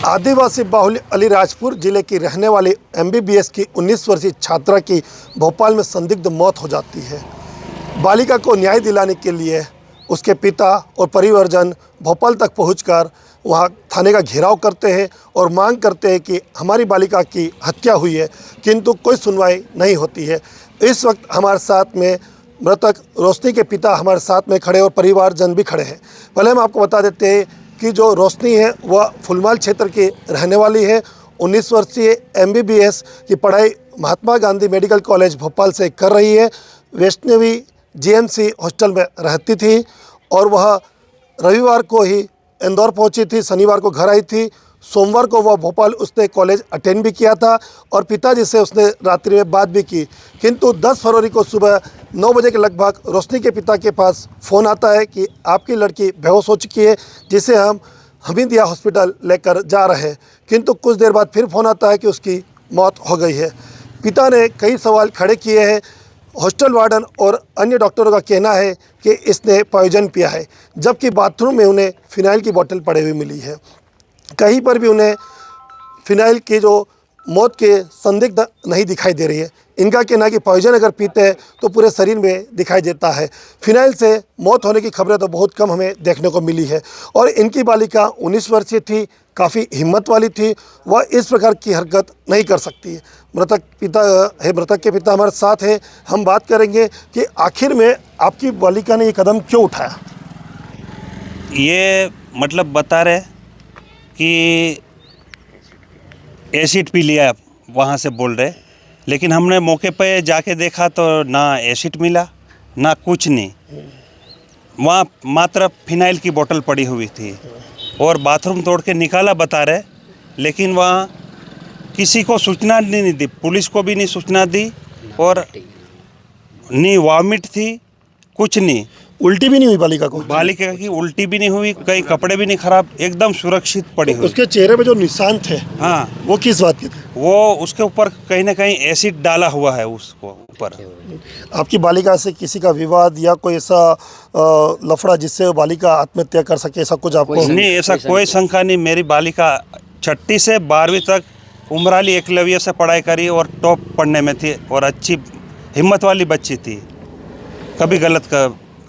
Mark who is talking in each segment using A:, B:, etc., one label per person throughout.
A: आदिवासी बाहुल्य अलीराजपुर जिले की रहने वाली एमबीबीएस की 19 वर्षीय छात्रा की भोपाल में संदिग्ध मौत हो जाती है। बालिका को न्याय दिलाने के लिए उसके पिता और परिवारजन भोपाल तक पहुंचकर वहां थाने का घेराव करते हैं और मांग करते हैं कि हमारी बालिका की हत्या हुई है, किंतु कोई सुनवाई नहीं होती है। इस वक्त हमारे साथ में मृतक रोशनी के पिता हमारे साथ में खड़े और परिवारजन भी खड़े हैं। पहले हम आपको बता देते हैं कि जो रोशनी है वह फुलमाल क्षेत्र की रहने वाली है। 19 वर्षीय एमबीबीएस की पढ़ाई महात्मा गांधी मेडिकल कॉलेज भोपाल से कर रही है। वैष्णवी जीएमसी हॉस्टल में रहती थी और वह रविवार को ही इंदौर पहुंची थी, शनिवार को घर आई थी। सोमवार को वह भोपाल उसने कॉलेज अटेंड भी किया था और पिताजी से उसने रात्रि में बात भी की, किंतु 10 फरवरी को सुबह 9 बजे के लगभग रोशनी के पिता के पास फ़ोन आता है कि आपकी लड़की बेहोश हो चुकी है, जिसे हम हमीदिया हॉस्पिटल लेकर जा रहे हैं। किंतु कुछ देर बाद फिर फ़ोन आता है कि उसकी मौत हो गई है। पिता ने कई सवाल खड़े किए हैं। हॉस्टल वार्डन और अन्य डॉक्टरों का कहना है कि इसने पॉइजन पिया है, जबकि बाथरूम में उन्हें फिनाइल की बोतल पड़ी हुई मिली है। कहीं पर भी उन्हें फिनाइल की जो मौत के संदिग्ध नहीं दिखाई दे रही है। इनका कहना है कि पॉइजन अगर पीते हैं तो पूरे शरीर में दिखाई देता है। फिनाइल से मौत होने की खबरें तो बहुत कम हमें देखने को मिली है। और इनकी बालिका 19 वर्षीय थी, काफ़ी हिम्मत वाली थी, वह इस प्रकार की हरकत नहीं कर सकती है। मृतक के पिता हमारे साथ हैं। हम बात करेंगे कि आखिर में आपकी बालिका ने ये कदम क्यों उठाया।
B: ये मतलब बता रहे कि एसिड पी लिया, वहाँ से बोल रहे, लेकिन हमने मौके पे जाके देखा तो ना एसिड मिला ना कुछ नहीं। वहाँ मात्र फिनाइल की बोतल पड़ी हुई थी और बाथरूम तोड़ के निकाला बता रहे, लेकिन वहाँ किसी को सूचना नहीं दी, पुलिस को भी नहीं सूचना दी और नहीं वॉमिट थी, कुछ नहीं।
A: उल्टी भी नहीं हुई बालिका को?
B: बालिका की उल्टी भी नहीं हुई, कई कपड़े भी नहीं खराब, एकदम सुरक्षित पड़ी हुई।
A: उसके चेहरे पे जो निशान थे,
B: हाँ,
A: वो किस बात के थे?
B: वो उसके ऊपर कहीं ना कहीं एसिड डाला हुआ है उसको ऊपर।
A: आपकी बालिका से किसी का विवाद या कोई ऐसा लफड़ा जिससे बालिका आत्महत्या कर सके, ऐसा कुछ आपको?
B: नहीं, ऐसा कोई शंका नहीं। मेरी बालिका 6ठी से 12वीं तक उमराली एकलव्य से पढ़ाई करी और टॉप पढ़ने में थी और अच्छी हिम्मत वाली बच्ची थी, कभी गलत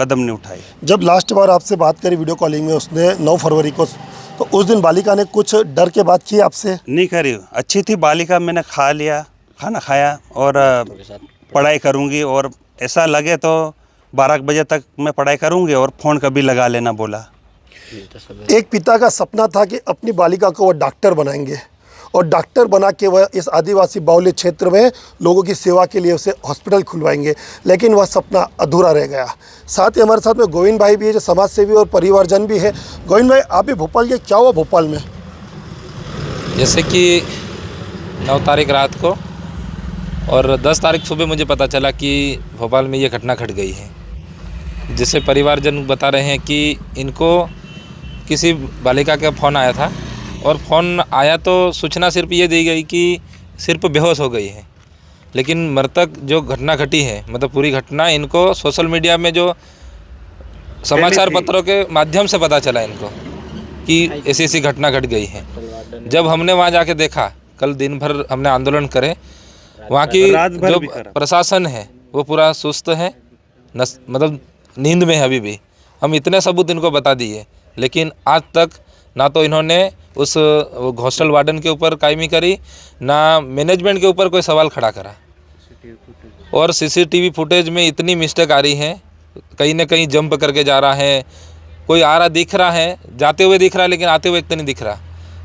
B: कदम नहीं उठाई। जब
A: लास्ट बार आपसे बात करी वीडियो कॉलिंग में उसने 9 फरवरी को, तो उस दिन बालिका ने कुछ डर के बात की आपसे?
B: नहीं करी, अच्छी थी बालिका। मैंने खाना खाया और पढ़ाई करूंगी और ऐसा लगे तो 12 बजे तक मैं पढ़ाई करूंगी और फ़ोन कभी लगा लेना बोला।
A: एक पिता का सपना था कि अपनी बालिका को वह डॉक्टर बनाएंगे और डॉक्टर बना के वह इस आदिवासी बाहुल्य क्षेत्र में लोगों की सेवा के लिए उसे हॉस्पिटल खुलवाएंगे, लेकिन वह सपना अधूरा रह गया। साथ ही हमारे साथ में गोविंद भाई भी है, जो समाज सेवी और परिवारजन भी है। गोविंद भाई, आप भी भोपाल के, क्या हुआ भोपाल में?
C: जैसे कि 9 तारीख रात को और 10 तारीख सुबह मुझे पता चला कि भोपाल में ये घटना घट गई है। जिससे परिवारजन बता रहे हैं कि इनको किसी बालिका का फ़ोन आया था और फ़ोन आया तो सूचना सिर्फ ये दी गई कि सिर्फ बेहोश हो गई है, लेकिन मृतक जो घटना घटी है, मतलब पूरी घटना इनको सोशल मीडिया में जो समाचार पत्रों के माध्यम से पता चला इनको कि ऐसी ऐसी घटना घट गई है। जब हमने वहाँ जाके देखा, कल दिन भर हमने आंदोलन करे, वहाँ की जो प्रशासन है वो पूरा सुस्त है, मतलब नींद में है अभी भी। हम इतने सबूत इनको बता दिए, लेकिन आज तक ना तो इन्होंने उस हॉस्टल वार्डन के ऊपर कायमी करी, ना मैनेजमेंट के ऊपर कोई सवाल खड़ा करा। और सीसीटीवी फुटेज में इतनी मिस्टेक आ रही है, कहीं ना कहीं जंप करके जा रहा है, कोई आ रहा दिख रहा है, जाते हुए दिख रहा है, लेकिन आते हुए इतना नहीं दिख रहा।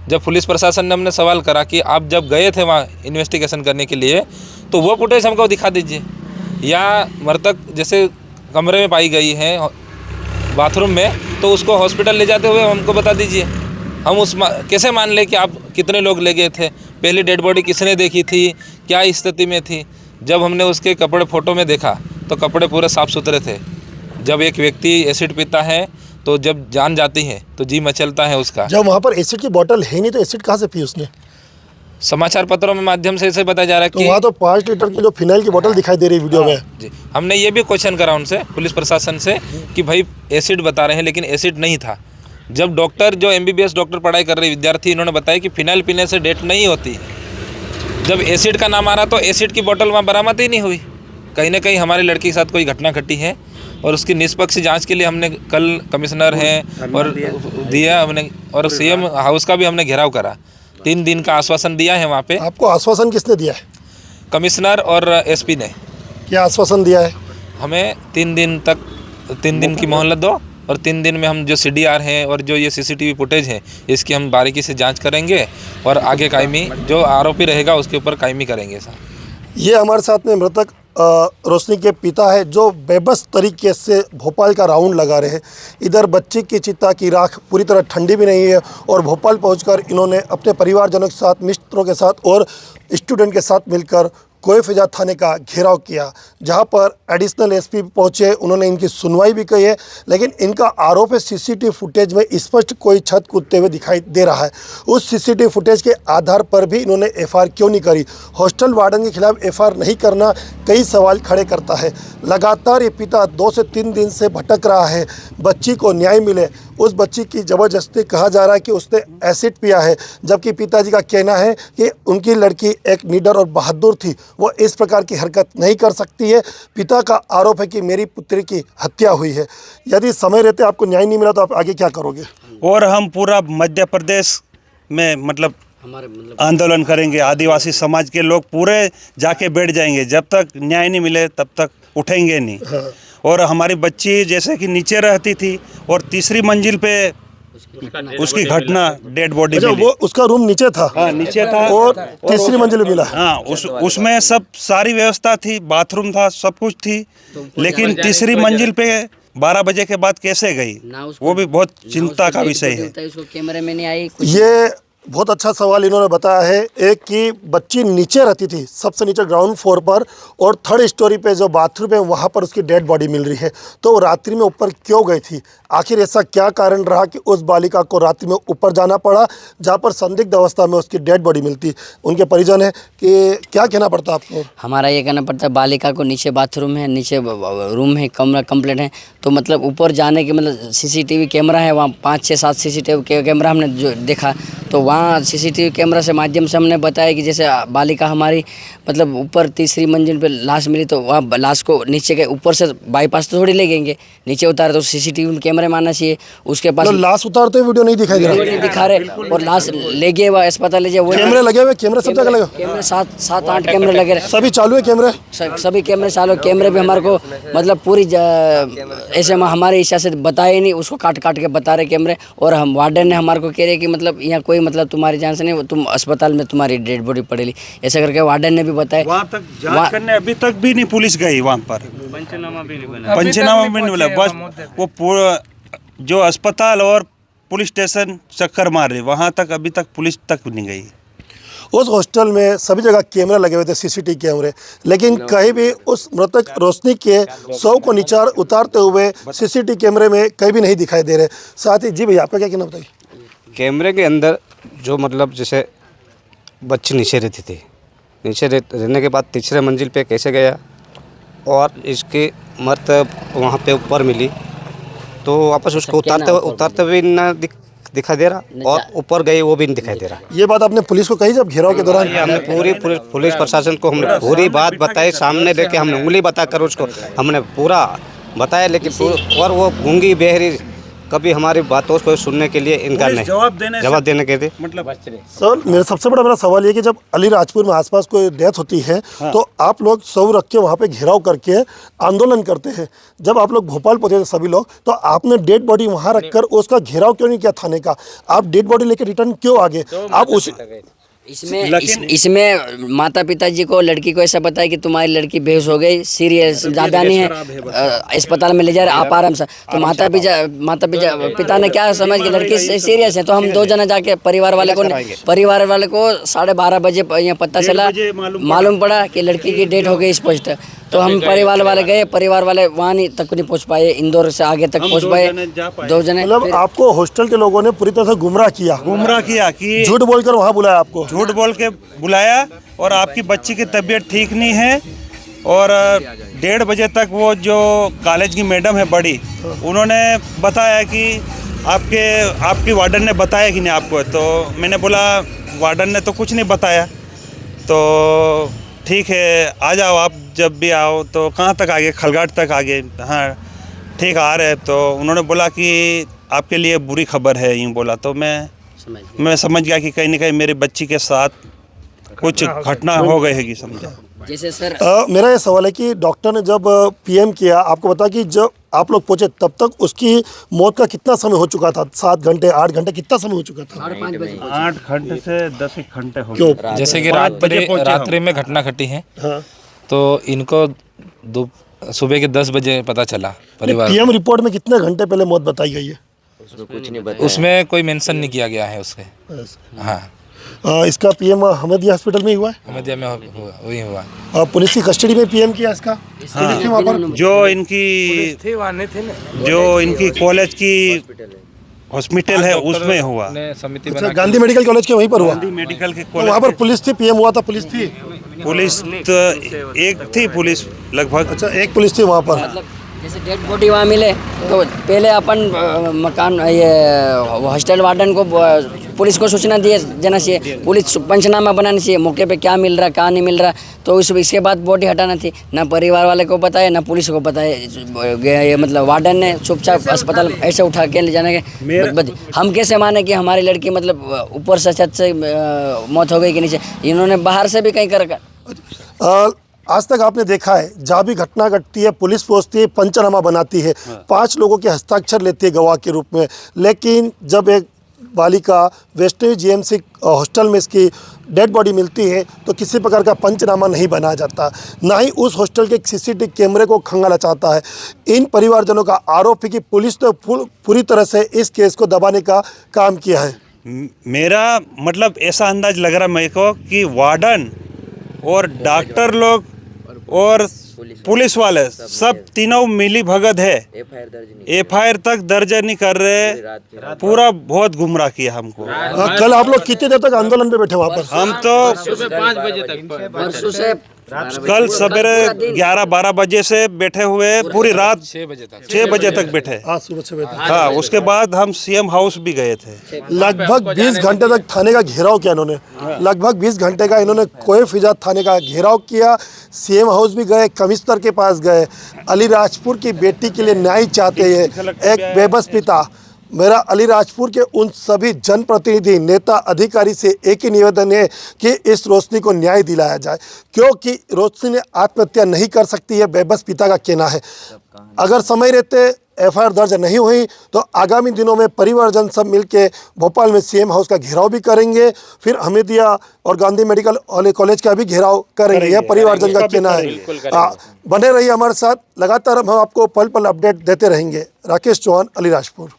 C: जब पुलिस प्रशासन ने हमने सवाल करा कि आप जब गए थे वहाँ इन्वेस्टिगेशन करने के लिए, तो वो फुटेज हमको दिखा दीजिए, या मृतक जैसे कमरे में पाई गई है बाथरूम में, तो उसको हॉस्पिटल ले जाते हुए हमको बता दीजिए। हम कैसे मान ले कि आप कितने लोग ले गए थे, पहली डेड बॉडी किसने देखी थी, क्या स्थिति में थी। जब हमने उसके कपड़े फ़ोटो में देखा तो कपड़े पूरे साफ़ सुथरे थे। जब एक व्यक्ति एसिड पीता है तो जब जान जाती है तो जी मचलता है उसका।
A: जब वहाँ पर एसिड की बोतल है नहीं तो एसिड कहाँ से पी उसने?
C: समाचार पत्रों में माध्यम से ऐसे बताया जा रहा है कि
A: वहाँ तो 5 लीटर की जो फिनाइल की बोतल दिखाई दे रही है वीडियो में।
C: जी, हमने ये भी क्वेश्चन करा उनसे, पुलिस प्रशासन से, कि भाई एसिड बता रहे हैं लेकिन एसिड नहीं था। जब डॉक्टर जो MBBS डॉक्टर पढ़ाई कर रहे विद्यार्थी, इन्होंने बताया कि फिनाइल पीने से डेथ नहीं होती। जब एसिड का नाम आ रहा तो एसिड की बोतल वहाँ बरामद ही नहीं हुई। कहीं ना कहीं हमारी लड़की के साथ कोई घटना घटी है और उसकी निष्पक्ष जांच के लिए हमने कल कमिश्नर हैं और दिया हमने, और CM हाउस का भी हमने घेराव करा। 3 दिन का आश्वासन दिया है वहाँ पे।
A: आपको आश्वासन किसने दिया है?
C: कमिश्नर और SP ने।
A: क्या आश्वासन दिया है?
C: हमें 3 दिन तक 3 दिन की मोहलत दो और 3 दिन में हम जो CDR हैं और जो ये CCTV फुटेज है इसकी हम बारीकी से जांच करेंगे और आगे कायमी जो आरोपी रहेगा उसके ऊपर कायमी करेंगे सर।
A: ये हमारे साथ में मृतक रोशनी के पिता है जो बेबस तरीके से भोपाल का राउंड लगा रहे हैं। इधर बच्ची की चिता की राख पूरी तरह ठंडी भी नहीं है और भोपाल पहुंचकर इन्होंने अपने परिवारजनों के साथ, मित्रों के साथ और स्टूडेंट के साथ मिलकर कोय फिजा थाने का घेराव किया, जहां पर एडिशनल SP पहुंचे। उन्होंने इनकी सुनवाई भी की है, लेकिन इनका आरोप है CCTV फुटेज में स्पष्ट कोई छत कूदते हुए दिखाई दे रहा है। उस CCTV फुटेज के आधार पर भी इन्होंने FIR क्यों नहीं करी? हॉस्टल वार्डन के खिलाफ FIR नहीं करना कई सवाल खड़े करता है। लगातार ये पिता 2 से 3 दिन से भटक रहा है, बच्ची को न्याय मिले। उस बच्ची की ज़बरदस्ती कहा जा रहा है कि उसने एसिड पिया है, जबकि पिताजी का कहना है कि उनकी लड़की एक निडर और बहादुर थी, वो इस प्रकार की हरकत नहीं कर सकती है। पिता का आरोप है कि मेरी पुत्री की हत्या हुई है। यदि समय रहते आपको न्याय नहीं मिला तो आप आगे क्या करोगे?
B: और हम पूरा मध्य प्रदेश में मतलब आंदोलन करेंगे। आदिवासी समाज के लोग पूरे जाके बैठ जाएंगे, जब तक न्याय नहीं मिले तब तक उठेंगे नहीं। और हमारी बच्ची जैसे कि नीचे रहती थी और तीसरी मंजिल पे उसकी घटना डेड बॉडी
A: अच्छा,
B: मिली।
A: वो उसका रूम नीचे था?
B: हाँ, नीचे था
A: और तीसरी मंजिल मिला?
B: हाँ, उसमें सब सारी व्यवस्था थी, बाथरूम था, सब कुछ थी, लेकिन तीसरी मंजिल पे 12 बजे के बाद कैसे गई, वो भी बहुत चिंता का विषय है।
D: कैमरे में नहीं आई।
A: ये बहुत अच्छा सवाल इन्होंने बताया है। एक कि बच्ची नीचे रहती थी, सबसे नीचे ग्राउंड फ्लोर पर, और 3rd स्टोरी पे जो बाथरूम है वहाँ पर उसकी डेड बॉडी मिल रही है। तो वो रात्रि में ऊपर क्यों गई थी? आखिर ऐसा क्या कारण रहा कि उस बालिका को रात्रि में ऊपर जाना पड़ा, जहाँ पर संदिग्ध अवस्था में उसकी डेड बॉडी मिलती? उनके परिजन है कि क्या कहना पड़ता आपको?
D: हमारा ये कहना पड़ता है, बालिका को नीचे बाथरूम है, नीचे रूम है, कमरा कंप्लीट है, तो मतलब ऊपर जाने के मतलब CCTV कैमरा है वहाँ 5, 6, 7 CCTV कैमरा हमने जो देखा, तो वहाँ CCTV कैमरा से माध्यम से हमने बताया कि जैसे बालिका हमारी मतलब ऊपर तीसरी मंजिल पे लाश मिली, तो वहाँ लाश को नीचे के ऊपर से बाईपास तो थोड़ी ले गएंगे, नीचे उतारे तो CCTV कैमरे में आना चाहिए। उसके पास
A: लाश उतारते वीडियो नहीं दिखाई दे रहा?
D: नहीं दिखा रहे, और लाश ले गए वह अस्पताल ले जाए।
A: कैमरे लगे हुए? कैमरे सब जगह लगे?
D: कैमरे 7-8 कैमरे लगे रहे,
A: सभी चालू है कैमरे?
D: सभी कैमरे चालू। कैमरे भी हमारे को मतलब पूरी ऐसे हमारे इच्छा से बताए नहीं, उसको काट के बता रहे कैमरे। और हम वार्डन ने हमारे को कह रहे कि मतलब यहाँ कोई मतलब तुम्हारी जान से नहीं, तुम अस्पताल में तुम्हारी डेड बॉडी पड़ेगी, ऐसा करके वार्डन ने भी बताया।
B: वहाँ तक जांच करने अभी तक भी नहीं पुलिस गई वहाँ पर, पंचनामा भी नहीं बना। बस वो पूरा जो अस्पताल और पुलिस स्टेशन चक्कर मार रही, वहाँ तक अभी तक पुलिस तक नहीं गई।
A: उस हॉस्टल में सभी जगह कैमरे लगे हुए थे, CCTV कैमरे, लेकिन कहीं भी उस मृतक रोशनी के शव को नीचे उतारते हुए CCTV कैमरे में कहीं भी नहीं दिखाई दे रहे। साथ ही जी भैया आपका क्या कहना बताइए?
E: कैमरे के अंदर जो मतलब जैसे बच्ची नीचे रहती थी, नीचे रहने के बाद तीसरे मंजिल पे कैसे गया और इसकी मर्द वहाँ पे ऊपर मिली, तो वापस उसको उतारते हुए ना दिखाई दे रहा, और ऊपर गई वो भी नहीं दिखाई दे रहा।
A: ये बात आपने पुलिस को कही जब घेराव के दौरान?
E: हमने पूरी पुलिस प्रशासन को हमने पूरी बात बताई, सामने लेके हमने उंगली बताकर उसको हमने पूरा बताया, लेकिन और वो गूंगी बहरी कभी हमारी बातों को सुनने के लिए इनकार नहीं, जवाब देने के लिए मतलब।
A: सर मेरा सबसे बड़ा सवाल ये कि जब अलीराजपुर में आसपास कोई डेथ होती है, हाँ, तो आप लोग शव रख के वहाँ पे घेराव करके आंदोलन करते हैं। जब आप लोग भोपाल पहुँचे थे सभी लोग, तो आपने डेड बॉडी वहाँ रखकर उसका घेराव क्यों नहीं किया थाने का? आप डेड बॉडी लेकर रिटर्न क्यों आगे? आप उस
D: इसमें माता पिताजी को लड़की को ऐसा बताया कि तुम्हारी लड़की बेहोश हो गई, सीरियस ज़्यादा नहीं है, अस्पताल में ले जा रहे आप आराम से। तो माता पिता ने क्या समझ कि लड़की सीरियस है, तो हम 2 जना जाके परिवार वाले को 12:30 बजे यहाँ पता चला, मालूम पड़ा कि लड़की की डेथ हो गई स्पष्ट। तो हम परिवार वाले गए, परिवार वाले वहाँ तक नहीं पहुँच पाए, इंदौर से आगे तक पहुँच पाए 2 जने।
A: मतलब आपको हॉस्टल के लोगों ने पूरी तरह से गुमराह किया कि झूठ बोलकर वहाँ बुलाया, आपको
B: झूठ बोल के बुलाया, और आपकी बच्ची की तबीयत ठीक नहीं है। और 1:30 बजे तक वो जो कॉलेज की मैडम है बड़ी, उन्होंने बताया कि आपकी वार्डन ने बताया कि नहीं आपको? तो मैंने बोला वार्डन ने तो कुछ नहीं बताया। तो ठीक है, आ जाओ आप, जब भी आओ। तो कहाँ तक आगे? खलगाट तक आगे। हाँ ठीक, आ रहे। तो उन्होंने बोला कि आपके लिए बुरी खबर है, यूँ बोला। तो मैं समझ गया कि कहीं ना कहीं मेरी बच्ची के साथ कुछ घटना हो गई है, समझा।
D: जैसे सर
A: मेरा ये सवाल है कि डॉक्टर ने जब पीएम किया, आपको बता कि जब आप लोग पहुंचे तब तक उसकी मौत का कितना समय हो चुका था? 7 घंटे 8 घंटे कितना समय हो चुका था?
B: 8 घंटे से 10 घंटे हो
A: क्यों?
B: गए।
C: जैसे कि रात्रि में घटना घटी है।
A: हाँ।
C: तो इनको सुबह के 10 बजे पता चला परिवार।
A: पीएम रिपोर्ट में कितने घंटे पहले मौत बताई गई है?
C: उसमें कोई मेंशन नहीं किया गया है उसके। हाँ,
A: इसका पीएम हमीदिया हॉस्पिटल में ही हुआ है?
C: हमीदिया में वही हुआ।
A: पुलिस की कस्टडी में पीएम किया इसका? पुलिस थी वहाँ पर?
B: जो इनकी कॉलेज की हॉस्पिटल है उसमें हुआ।
C: समिति
A: अच्छा, गांधी मेडिकल कॉलेज के वहीं पर हुआ?
B: गांधी मेडिकल के
A: तो वहाँ पर पुलिस थी? पीएम हुआ था, पुलिस थी?
B: पुलिस तो एक थी पुलिस लगभग।
A: अच्छा, एक पुलिस थी वहाँ पर।
D: मतलब जैसे डेड बॉडी वहाँ मिले तो पहले अपन मकान ये हॉस्टल वार्डन को पुलिस को सूचना दिए देना चाहिए, पुलिस पंचनामा बनाना चाहिए, मौके पे क्या मिल रहा क्या नहीं मिल रहा। तो इसके बाद बॉडी हटाना थी। ना परिवार वाले को पता है ना पुलिस को पता है। ये मतलब वार्डन ने चुपचाप अस्पताल ऐसे उठा के ले जाने के हम कैसे माने कि हमारी लड़की मतलब ऊपर से छत से मौत हो गई कि नीचे? इन्होंने बाहर से भी कहीं कर।
A: आज तक आपने देखा है जहाँ भी घटना घटती है पुलिस पहुँचती है, पंचनामा बनाती है, 5 लोगों के हस्ताक्षर लेती है गवाह के रूप में। लेकिन जब एक बालिका वैष्णवी जीएमसी हॉस्टल में इसकी डेड बॉडी मिलती है तो किसी प्रकार का पंचनामा नहीं बनाया जाता, ना ही उस हॉस्टल के सीसीटीवी कैमरे को खंगाला जाता है। इन परिवारजनों का आरोप है कि पुलिस ने पूरी तरह से इस केस को दबाने का काम किया है।
B: मेरा मतलब ऐसा अंदाज लग रहा मेरे को कि वार्डन और डॉक्टर लोग और पुलिस वाले सब तीनों मिली भगत है। एफआईआर तक दर्ज नहीं कर रहे। पूरा बहुत गुमराह किया हमको।
A: कल आप लोग कितने देर तक आंदोलन पे बैठे वहाँ पर?
B: हम तो
C: 5 बजे तक
D: परसों से
B: कल सवेरे 11-12 बजे से बैठे हुए, पूरी रात 6 बजे तक बैठे।
A: आज सुबह 6 बजे तक।
B: हाँ, उसके बाद हम सीएम हाउस भी गए थे।
A: लगभग 20 घंटे तक थाने का घेराव किया इन्होंने। लगभग 20 घंटे का इन्होंने कोई फिजा थाने का घेराव किया। सीएम हाउस भी गए, कमिश्नर के पास गए। अलीराजपुर की बेटी के लिए न्याय चाहते हैं एक बेबस पिता। मेरा अलीराजपुर के उन सभी जनप्रतिनिधि, नेता, अधिकारी से एक ही निवेदन है कि इस रोशनी को न्याय दिलाया जाए, क्योंकि रोशनी ने आत्महत्या नहीं कर सकती है, बेबस पिता का कहना है। अगर समय रहते एफआईआर दर्ज नहीं हुई तो आगामी दिनों में परिवारजन सब मिलके भोपाल में सीएम हाउस का घेराव भी करेंगे, फिर हमीदिया और गांधी मेडिकल कॉलेज का भी घेराव करेंगे। यह परिवारजन का कहना है। बने रहिए हमारे साथ, लगातार हम आपको पल पल अपडेट देते रहेंगे। राकेश चौहान, अलीराजपुर।